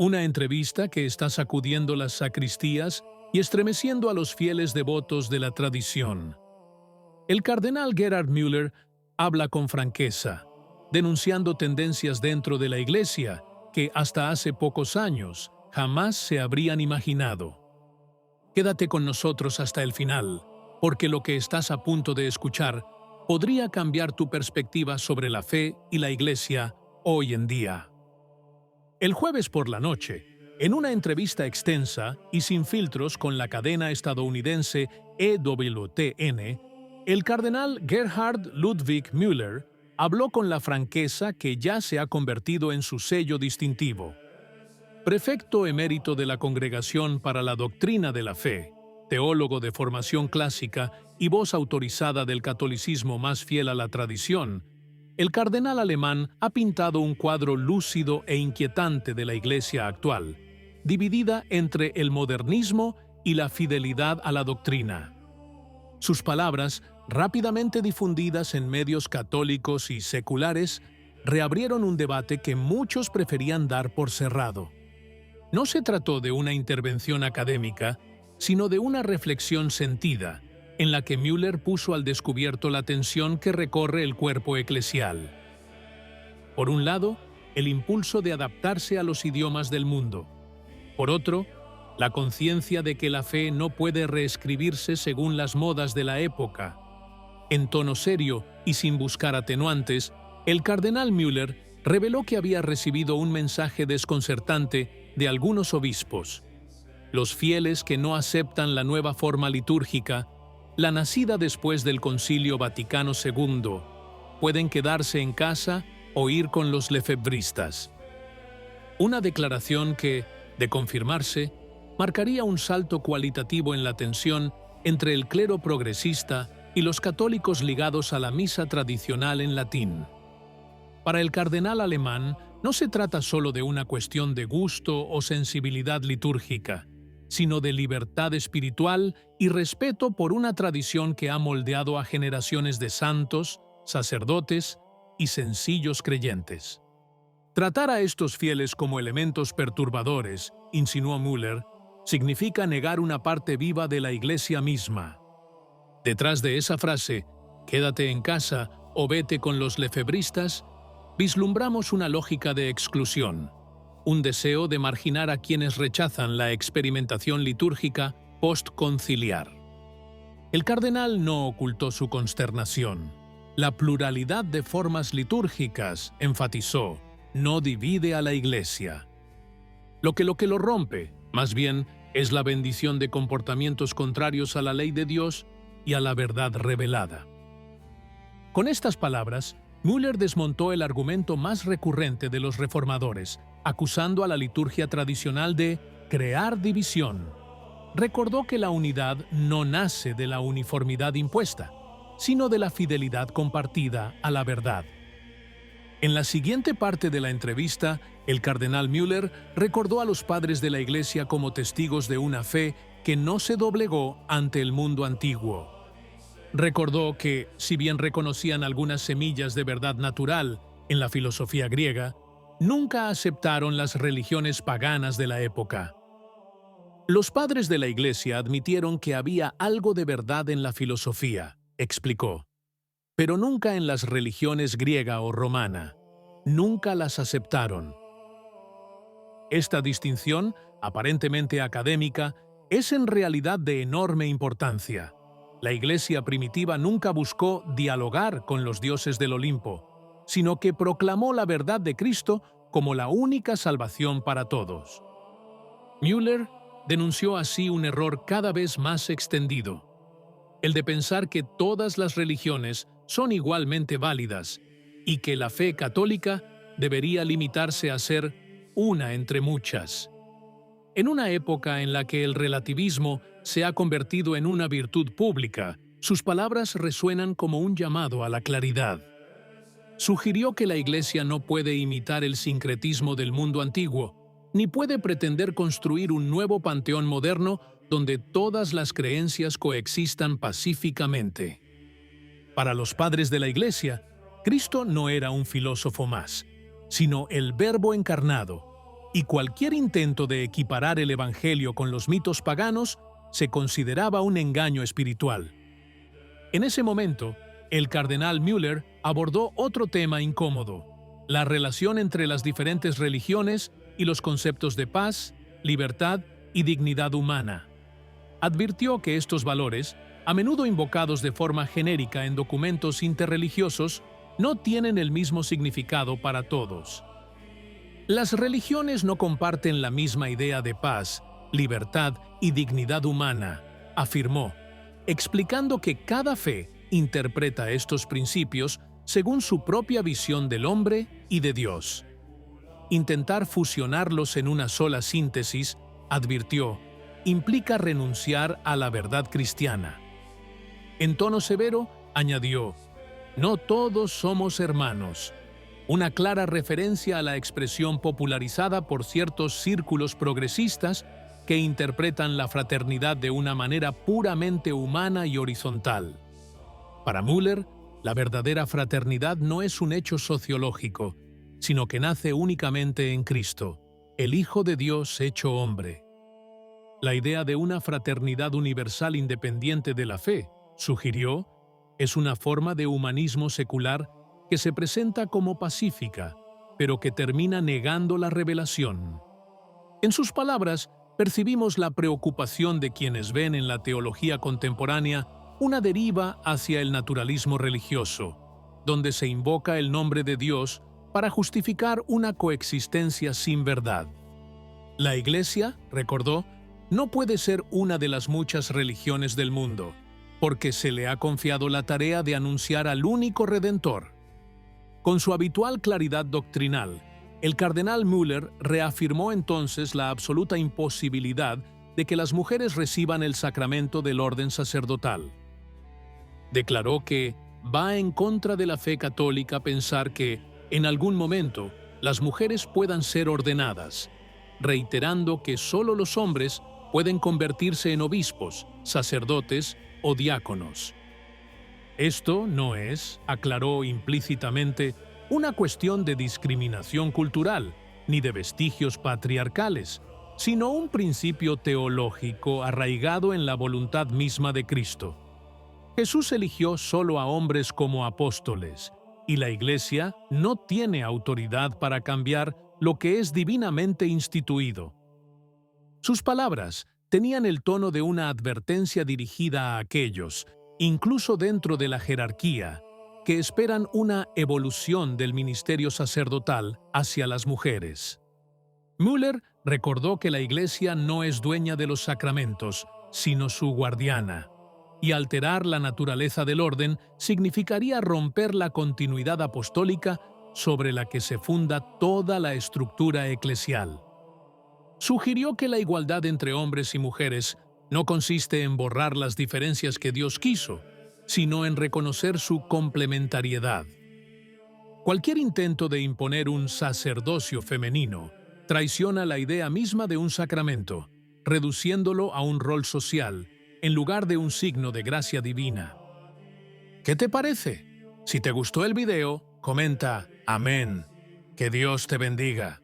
Una entrevista que está sacudiendo las sacristías y estremeciendo a los fieles devotos de la tradición. El cardenal Gerhard Müller habla con franqueza, denunciando tendencias dentro de la Iglesia que hasta hace pocos años jamás se habrían imaginado. Quédate con nosotros hasta el final, porque lo que estás a punto de escuchar podría cambiar tu perspectiva sobre la fe y la Iglesia hoy en día. El jueves por la noche, en una entrevista extensa y sin filtros con la cadena estadounidense EWTN, el cardenal Gerhard Ludwig Müller habló con la franqueza que ya se ha convertido en su sello distintivo. Prefecto emérito de la Congregación para la Doctrina de la Fe, teólogo de formación clásica y voz autorizada del catolicismo más fiel a la tradición, el cardenal alemán ha pintado un cuadro lúcido e inquietante de la Iglesia actual, dividida entre el modernismo y la fidelidad a la doctrina. Sus palabras, rápidamente difundidas en medios católicos y seculares, reabrieron un debate que muchos preferían dar por cerrado. No se trató de una intervención académica, sino de una reflexión sentida, en la que Müller puso al descubierto la tensión que recorre el cuerpo eclesial. Por un lado, el impulso de adaptarse a los idiomas del mundo. Por otro, la conciencia de que la fe no puede reescribirse según las modas de la época. En tono serio y sin buscar atenuantes, el cardenal Müller reveló que había recibido un mensaje desconcertante de algunos obispos. Los fieles que no aceptan la nueva forma litúrgica, la nacida después del Concilio Vaticano II, pueden quedarse en casa o ir con los lefebristas. Una declaración que, de confirmarse, marcaría un salto cualitativo en la tensión entre el clero progresista y los católicos ligados a la misa tradicional en latín. Para el cardenal alemán, no se trata solo de una cuestión de gusto o sensibilidad litúrgica, sino de libertad espiritual y respeto por una tradición que ha moldeado a generaciones de santos, sacerdotes y sencillos creyentes. Tratar a estos fieles como elementos perturbadores, insinuó Müller, significa negar una parte viva de la Iglesia misma. Detrás de esa frase, «quédate en casa» o «vete con los lefebristas», vislumbramos una lógica de exclusión, un deseo de marginar a quienes rechazan la experimentación litúrgica postconciliar. El cardenal no ocultó su consternación. La pluralidad de formas litúrgicas, enfatizó, no divide a la Iglesia. Lo que lo rompe, más bien, es la bendición de comportamientos contrarios a la ley de Dios y a la verdad revelada. Con estas palabras, Müller desmontó el argumento más recurrente de los reformadores, acusando a la liturgia tradicional de crear división. Recordó que la unidad no nace de la uniformidad impuesta, sino de la fidelidad compartida a la verdad. En la siguiente parte de la entrevista, el cardenal Müller recordó a los padres de la Iglesia como testigos de una fe que no se doblegó ante el mundo antiguo. Recordó que, si bien reconocían algunas semillas de verdad natural en la filosofía griega, nunca aceptaron las religiones paganas de la época. Los padres de la Iglesia admitieron que había algo de verdad en la filosofía, explicó, pero nunca en las religiones griega o romana. Nunca las aceptaron. Esta distinción, aparentemente académica, es en realidad de enorme importancia. La Iglesia primitiva nunca buscó dialogar con los dioses del Olimpo, sino que proclamó la verdad de Cristo como la única salvación para todos. Müller denunció así un error cada vez más extendido, el de pensar que todas las religiones son igualmente válidas y que la fe católica debería limitarse a ser una entre muchas. En una época en la que el relativismo se ha convertido en una virtud pública, sus palabras resuenan como un llamado a la claridad. Sugirió que la Iglesia no puede imitar el sincretismo del mundo antiguo, ni puede pretender construir un nuevo panteón moderno donde todas las creencias coexistan pacíficamente. Para los padres de la Iglesia, Cristo no era un filósofo más, sino el Verbo encarnado, y cualquier intento de equiparar el Evangelio con los mitos paganos se consideraba un engaño espiritual. En ese momento, el cardenal Müller abordó otro tema incómodo: la relación entre las diferentes religiones y los conceptos de paz, libertad y dignidad humana. Advirtió que estos valores, a menudo invocados de forma genérica en documentos interreligiosos, no tienen el mismo significado para todos. Las religiones no comparten la misma idea de paz, libertad y dignidad humana, afirmó, explicando que cada fe interpreta estos principios según su propia visión del hombre y de Dios. Intentar fusionarlos en una sola síntesis, advirtió, implica renunciar a la verdad cristiana. En tono severo, añadió, no todos somos hermanos, una clara referencia a la expresión popularizada por ciertos círculos progresistas que interpretan la fraternidad de una manera puramente humana y horizontal. Para Müller, la verdadera fraternidad no es un hecho sociológico, sino que nace únicamente en Cristo, el Hijo de Dios hecho hombre. La idea de una fraternidad universal independiente de la fe, sugirió, es una forma de humanismo secular que se presenta como pacífica, pero que termina negando la revelación. En sus palabras, percibimos la preocupación de quienes ven en la teología contemporánea una deriva hacia el naturalismo religioso, donde se invoca el nombre de Dios para justificar una coexistencia sin verdad. La Iglesia, recordó, no puede ser una de las muchas religiones del mundo, porque se le ha confiado la tarea de anunciar al único Redentor. Con su habitual claridad doctrinal, el cardenal Müller reafirmó entonces la absoluta imposibilidad de que las mujeres reciban el sacramento del orden sacerdotal. Declaró que va en contra de la fe católica pensar que, en algún momento, las mujeres puedan ser ordenadas, reiterando que solo los hombres pueden convertirse en obispos, sacerdotes o diáconos. Esto no es, aclaró implícitamente, una cuestión de discriminación cultural ni de vestigios patriarcales, sino un principio teológico arraigado en la voluntad misma de Cristo. Jesús eligió solo a hombres como apóstoles, y la Iglesia no tiene autoridad para cambiar lo que es divinamente instituido. Sus palabras tenían el tono de una advertencia dirigida a aquellos, incluso dentro de la jerarquía, que esperan una evolución del ministerio sacerdotal hacia las mujeres. Müller recordó que la Iglesia no es dueña de los sacramentos, sino su guardiana, y alterar la naturaleza del orden significaría romper la continuidad apostólica sobre la que se funda toda la estructura eclesial. Sugirió que la igualdad entre hombres y mujeres no consiste en borrar las diferencias que Dios quiso, sino en reconocer su complementariedad. Cualquier intento de imponer un sacerdocio femenino traiciona la idea misma de un sacramento, reduciéndolo a un rol social, en lugar de un signo de gracia divina. ¿Qué te parece? Si te gustó el video, comenta Amén. Que Dios te bendiga.